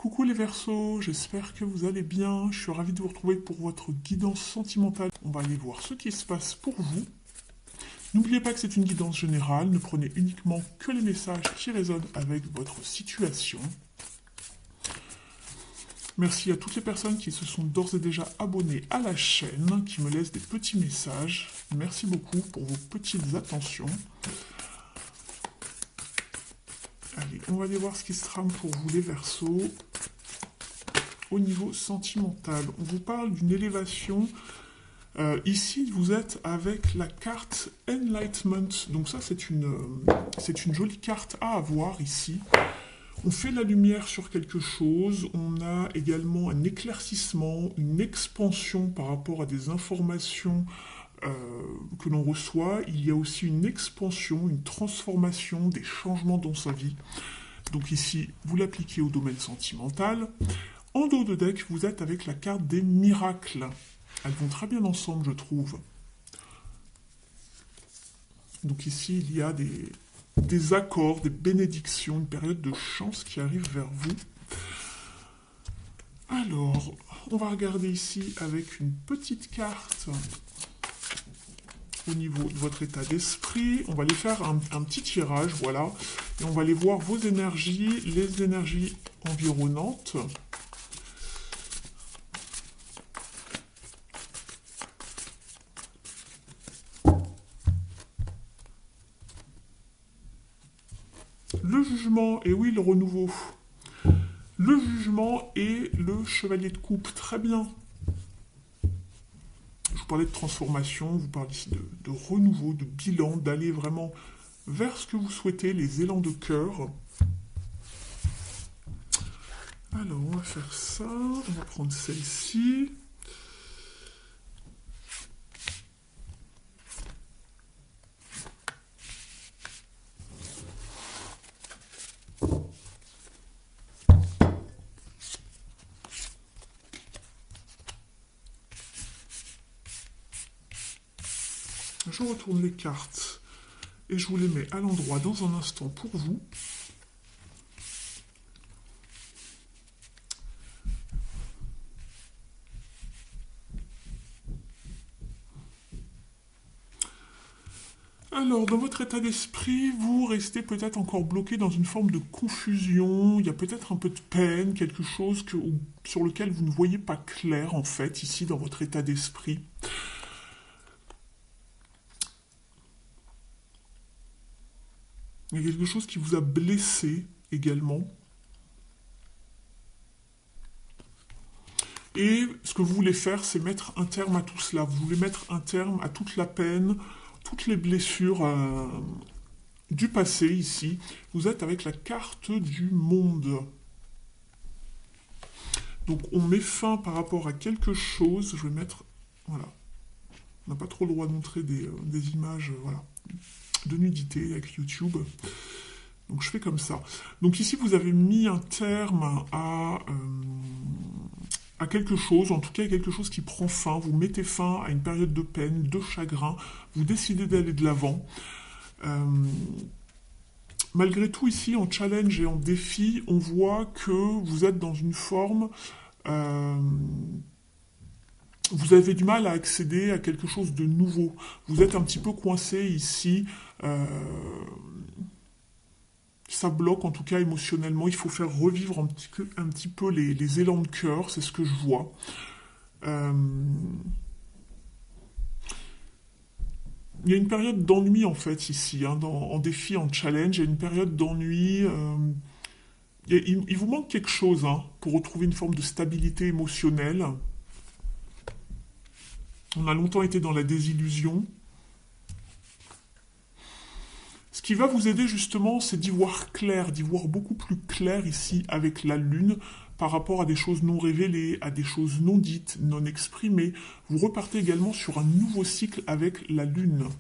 Coucou les Verseaux, j'espère que vous allez bien. Je suis ravi de vous retrouver pour votre guidance sentimentale. On va aller voir ce qui se passe pour vous. N'oubliez pas que c'est une guidance générale, ne prenez uniquement que les messages qui résonnent avec votre situation. Merci à toutes les personnes qui se sont d'ores et déjà abonnées à la chaîne, qui me laissent des petits messages. Merci beaucoup pour vos petites attentions. Allez, on va aller voir ce qui se trame pour vous les Verseaux. Au niveau sentimental, on vous parle d'une élévation. Ici, vous êtes avec la carte Enlightenment. Donc ça, c'est une jolie carte à avoir ici. On fait la lumière sur quelque chose. On a également un éclaircissement, une expansion par rapport à des informations que l'on reçoit. Il y a aussi une expansion, une transformation, des changements dans sa vie. Donc ici, vous l'appliquez au domaine sentimental. En dos de deck, vous êtes avec la carte des miracles. Elles vont très bien ensemble, je trouve. Donc ici, il y a des accords, des bénédictions, une période de chance qui arrive vers vous. Alors, on va regarder ici avec une petite carte au niveau de votre état d'esprit. On va aller faire un petit tirage, voilà. Et on va aller voir vos énergies, les énergies environnantes. Le jugement, et oui, le renouveau. Le jugement et le chevalier de coupe, très bien. Je vous parlais de transformation, vous parlez ici de renouveau, de bilan, d'aller vraiment vers ce que vous souhaitez, les élans de cœur. Alors, on va faire ça, on va prendre celle-ci. Je retourne les cartes et je vous les mets à l'endroit dans un instant pour vous. Alors, dans votre état d'esprit, vous restez peut-être encore bloqué dans une forme de confusion. Il y a peut-être un peu de peine, quelque chose sur lequel vous ne voyez pas clair, en fait, ici, dans votre état d'esprit. Il y a quelque chose qui vous a blessé également. Et ce que vous voulez faire, c'est mettre un terme à tout cela. Vous voulez mettre un terme à toute la peine, toutes les blessures du passé ici. Vous êtes avec la carte du monde. Donc on met fin par rapport à quelque chose. Je vais mettre... Voilà. On n'a pas trop le droit de montrer des images voilà, de nudité avec YouTube. Donc je fais comme ça. Donc ici, vous avez mis un terme à quelque chose, en tout cas quelque chose qui prend fin. Vous mettez fin à une période de peine, de chagrin. Vous décidez d'aller de l'avant. Malgré tout, ici, en challenge et en défi, on voit que vous êtes dans une forme... vous avez du mal à accéder à quelque chose de nouveau. Vous êtes un petit peu coincé ici. Ça bloque, en tout cas émotionnellement. Il faut faire revivre un petit peu les élans de cœur. C'est ce que je vois. Il y a une période d'ennui, en fait, ici. Hein, en défi, en challenge. Il y a une période d'ennui... il vous manque quelque chose hein, pour retrouver une forme de stabilité émotionnelle. On a longtemps été dans la désillusion. Ce qui va vous aider justement, c'est d'y voir clair, d'y voir beaucoup plus clair ici avec la lune par rapport à des choses non révélées, à des choses non dites, non exprimées. Vous repartez également sur un nouveau cycle avec la lune.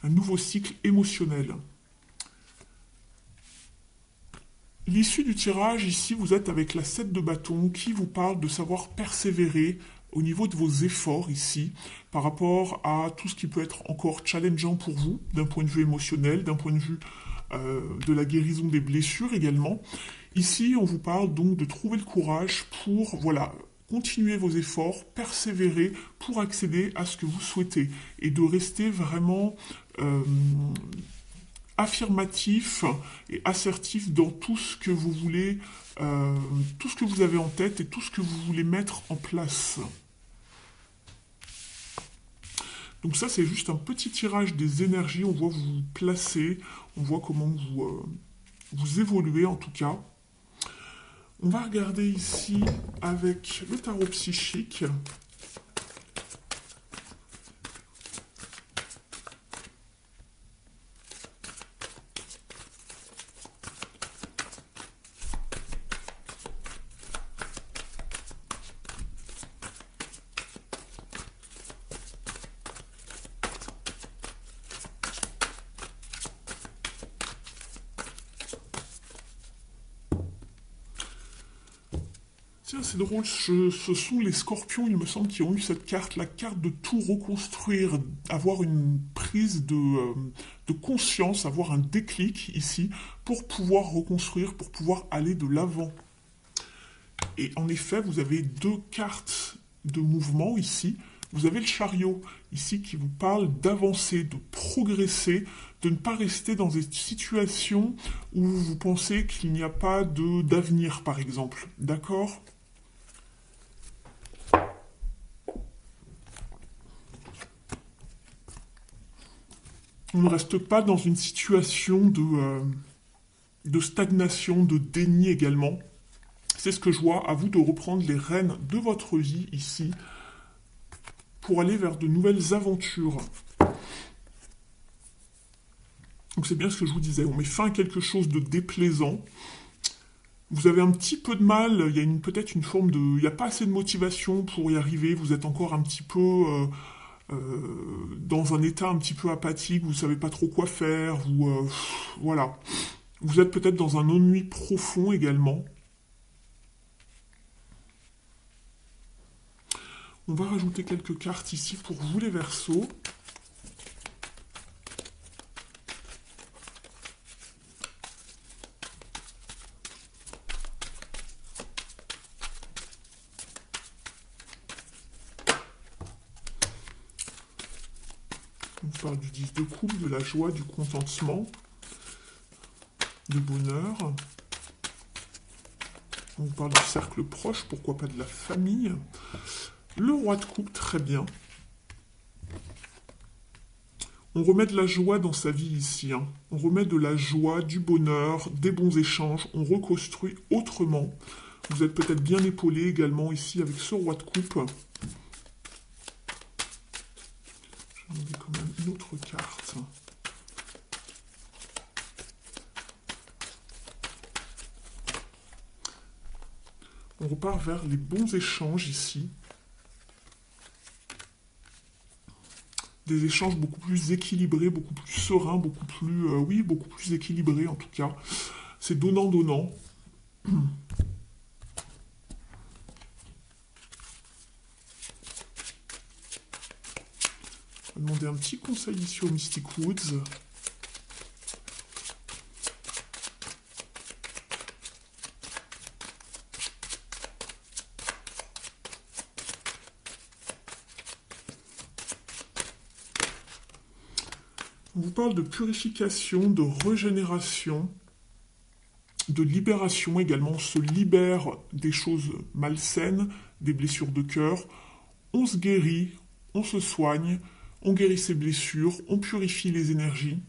Un nouveau cycle émotionnel. L'issue du tirage, ici, vous êtes avec la 7 de bâton qui vous parle de savoir persévérer au niveau de vos efforts ici, par rapport à tout ce qui peut être encore challengeant pour vous, d'un point de vue émotionnel, d'un point de vue de la guérison des blessures également. Ici, on vous parle donc de trouver le courage pour, voilà, continuer vos efforts, persévérer pour accéder à ce que vous souhaitez et de rester vraiment affirmatif et assertif dans tout ce que vous voulez, tout ce que vous avez en tête et tout ce que vous voulez mettre en place. Donc ça, c'est juste un petit tirage des énergies. On voit vous vous placer, on voit comment vous évoluez en tout cas. On va regarder ici avec le tarot psychique. Tiens, c'est drôle, ce sont les scorpions, il me semble, qui ont eu cette carte, la carte de tout reconstruire, avoir une prise de conscience, avoir un déclic ici, pour pouvoir reconstruire, pour pouvoir aller de l'avant. Et en effet, vous avez deux cartes de mouvement ici. Vous avez le chariot ici qui vous parle d'avancer, de progresser, de ne pas rester dans des situations où vous pensez qu'il n'y a pas d'avenir, par exemple. D'accord ? On ne reste pas dans une situation de stagnation, de déni également. C'est ce que je vois. À vous de reprendre les rênes de votre vie ici pour aller vers de nouvelles aventures. Donc c'est bien ce que je vous disais. On met fin à quelque chose de déplaisant. Vous avez un petit peu de mal. Il y a peut-être une forme de... Il n'y a pas assez de motivation pour y arriver. Vous êtes encore un petit peu... dans un état un petit peu apathique, vous savez pas trop quoi faire, voilà. Vous êtes peut-être dans un ennui profond également. On va rajouter quelques cartes ici pour vous les Verseaux. On parle du 10 de coupe, de la joie, du contentement, du bonheur. On vous parle du cercle proche, pourquoi pas de la famille. Le roi de coupe, très bien. On remet de la joie dans sa vie ici. Hein. On remet de la joie, du bonheur, des bons échanges. On reconstruit autrement. Vous êtes peut-être bien épaulé également ici avec ce roi de coupe. J'en ai quand même une autre carte. On repart vers les bons échanges ici. Des échanges beaucoup plus équilibrés, beaucoup plus sereins, beaucoup plus... oui, beaucoup plus équilibrés en tout cas. C'est donnant-donnant. On va demander un petit conseil ici au Mystic Woods. On vous parle de purification, de régénération, de libération également. On se libère des choses malsaines, des blessures de cœur. On se guérit, on se soigne, on guérit ses blessures, on purifie les énergies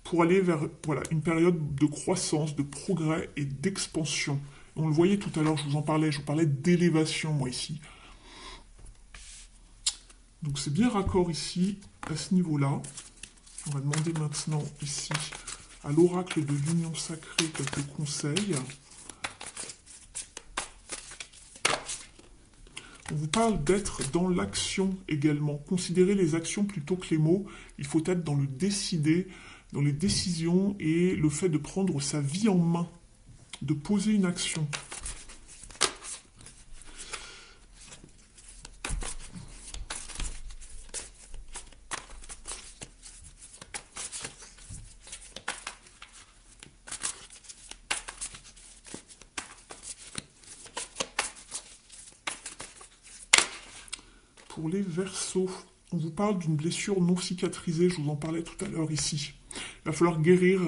pour aller vers une période de croissance, de progrès et d'expansion. On le voyait tout à l'heure, je vous parlais d'élévation moi ici. Donc c'est bien raccord ici, à ce niveau-là. On va demander maintenant ici à l'oracle de l'union sacrée quelques conseils. On vous parle d'être dans l'action également. Considérez les actions plutôt que les mots. Il faut être dans le décider, dans les décisions et le fait de prendre sa vie en main, de poser une action. pour les Verseaux. On vous parle d'une blessure non cicatrisée, je vous en parlais tout à l'heure ici. Il va falloir guérir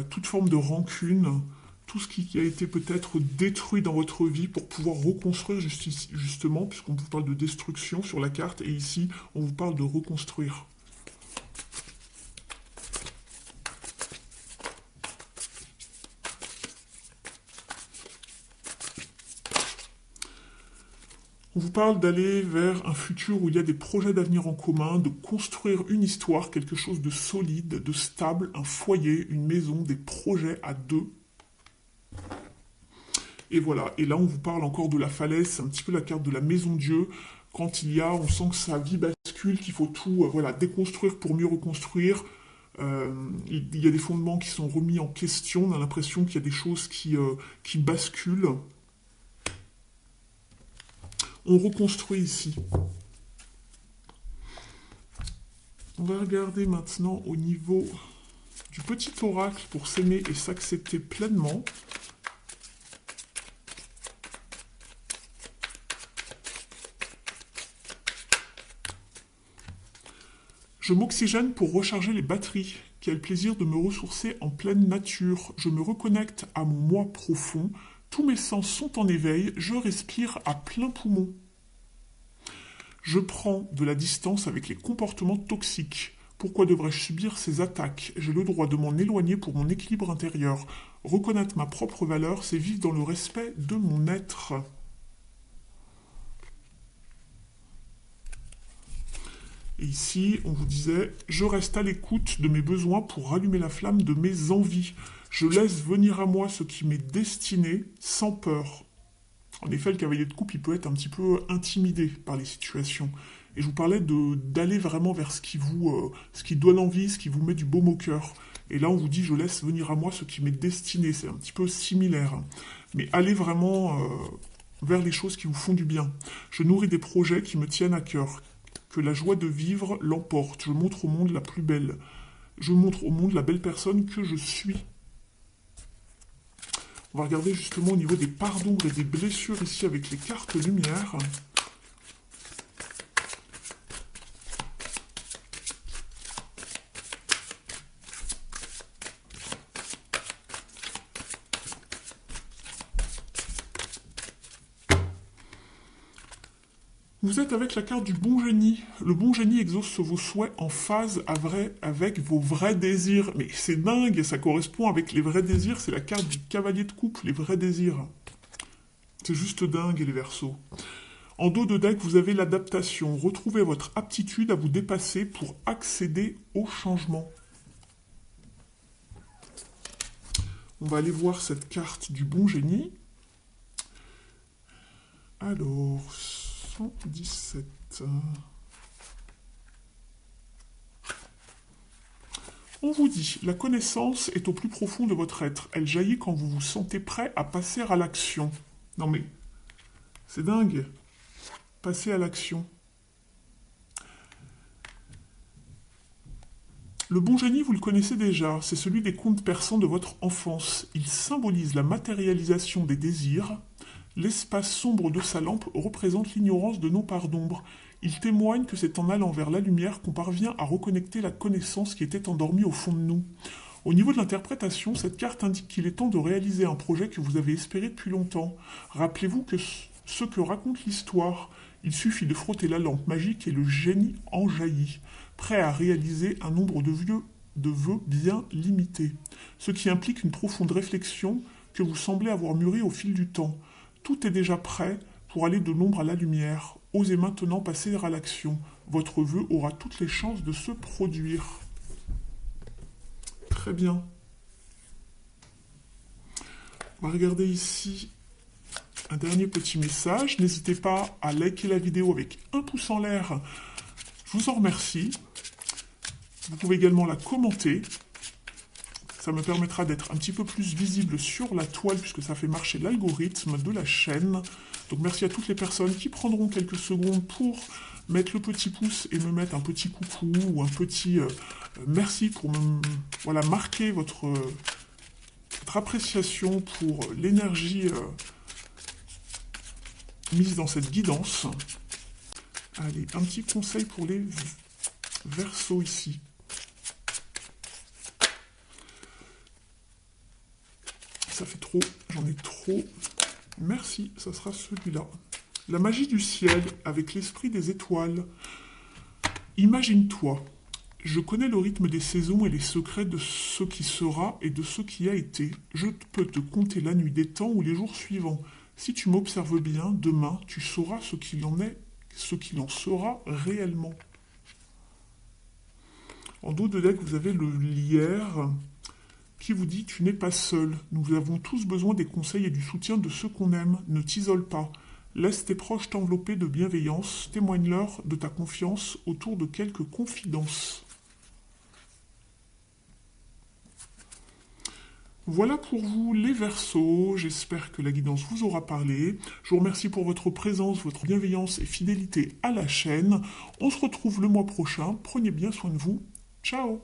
toute forme de rancune, tout ce qui a été peut-être détruit dans votre vie pour pouvoir reconstruire justement, puisqu'on vous parle de destruction sur la carte, et ici, on vous parle de reconstruire. On vous parle d'aller vers un futur où il y a des projets d'avenir en commun, de construire une histoire, quelque chose de solide, de stable, un foyer, une maison, des projets à deux. Et voilà, et là on vous parle encore de la falaise, c'est un petit peu la carte de la maison Dieu. Quand on sent que sa vie bascule, qu'il faut tout voilà, déconstruire pour mieux reconstruire. Il y a des fondements qui sont remis en question, on a l'impression qu'il y a des choses qui basculent. On reconstruit ici. On va regarder maintenant au niveau du petit oracle pour s'aimer et s'accepter pleinement. Je m'oxygène pour recharger les batteries. Quel plaisir de me ressourcer en pleine nature. Je me reconnecte à mon moi profond. Tous mes sens sont en éveil. Je respire à plein poumon. Je prends de la distance avec les comportements toxiques. Pourquoi devrais-je subir ces attaques? J'ai le droit de m'en éloigner pour mon équilibre intérieur. Reconnaître ma propre valeur, c'est vivre dans le respect de mon être. Et ici, on vous disait, je reste à l'écoute de mes besoins pour rallumer la flamme de mes envies. Je laisse venir à moi ce qui m'est destiné sans peur. En effet, le cavalier de coupe, il peut être un petit peu intimidé par les situations. Et je vous parlais d'aller vraiment vers ce qui donne envie, ce qui vous met du baume au cœur. Et là, on vous dit, je laisse venir à moi ce qui m'est destiné. C'est un petit peu similaire. Mais allez vraiment vers les choses qui vous font du bien. Je nourris des projets qui me tiennent à cœur. Que la joie de vivre l'emporte. Je montre au monde la plus belle. Je montre au monde la belle personne que je suis. On va regarder justement au niveau des parts d'ombre et des blessures ici avec les cartes lumière. Vous êtes avec la carte du bon génie. Le bon génie exauce vos souhaits en phase avec vos vrais désirs. Mais c'est dingue, ça correspond avec les vrais désirs. C'est la carte du cavalier de coupe, les vrais désirs. C'est juste dingue, les Verseaux. En dos de deck, vous avez l'adaptation. Retrouvez votre aptitude à vous dépasser pour accéder au changement. On va aller voir cette carte du bon génie. Alors... 117. On vous dit, la connaissance est au plus profond de votre être. Elle jaillit quand vous vous sentez prêt à passer à l'action. Non mais, c'est dingue. Passer à l'action. Le bon génie, vous le connaissez déjà, c'est celui des contes persans de votre enfance. Il symbolise la matérialisation des désirs. L'espace sombre de sa lampe représente l'ignorance de nos parts d'ombre. Il témoigne que c'est en allant vers la lumière qu'on parvient à reconnecter la connaissance qui était endormie au fond de nous. Au niveau de l'interprétation, cette carte indique qu'il est temps de réaliser un projet que vous avez espéré depuis longtemps. Rappelez-vous que ce que raconte l'histoire, il suffit de frotter la lampe magique et le génie en jaillit, prêt à réaliser un nombre de vœux bien limité. Ce qui implique une profonde réflexion que vous semblez avoir mûri au fil du temps. Tout est déjà prêt pour aller de l'ombre à la lumière. Osez maintenant passer à l'action. Votre vœu aura toutes les chances de se produire. Très bien. On va regarder ici un dernier petit message. N'hésitez pas à liker la vidéo avec un pouce en l'air. Je vous en remercie. Vous pouvez également la commenter. Ça me permettra d'être un petit peu plus visible sur la toile puisque ça fait marcher l'algorithme de la chaîne. Donc merci à toutes les personnes qui prendront quelques secondes pour mettre le petit pouce et me mettre un petit coucou ou un petit merci pour me marquer votre appréciation pour l'énergie mise dans cette guidance. Allez, un petit conseil pour les Verseaux ici. Ça fait trop, j'en ai trop. Merci, ça sera celui-là. La magie du ciel avec l'esprit des étoiles. Imagine-toi, je connais le rythme des saisons et les secrets de ce qui sera et de ce qui a été. Je peux te compter la nuit des temps ou les jours suivants. Si tu m'observes bien, demain, tu sauras ce qu'il en est, ce qu'il en sera réellement. En dos de deck, vous avez le lierre qui vous dit « Tu n'es pas seul. Nous avons tous besoin des conseils et du soutien de ceux qu'on aime. Ne t'isole pas. Laisse tes proches t'envelopper de bienveillance. Témoigne-leur de ta confiance autour de quelques confidences. » Voilà pour vous les Verseaux. J'espère que la guidance vous aura parlé. Je vous remercie pour votre présence, votre bienveillance et fidélité à la chaîne. On se retrouve le mois prochain. Prenez bien soin de vous. Ciao!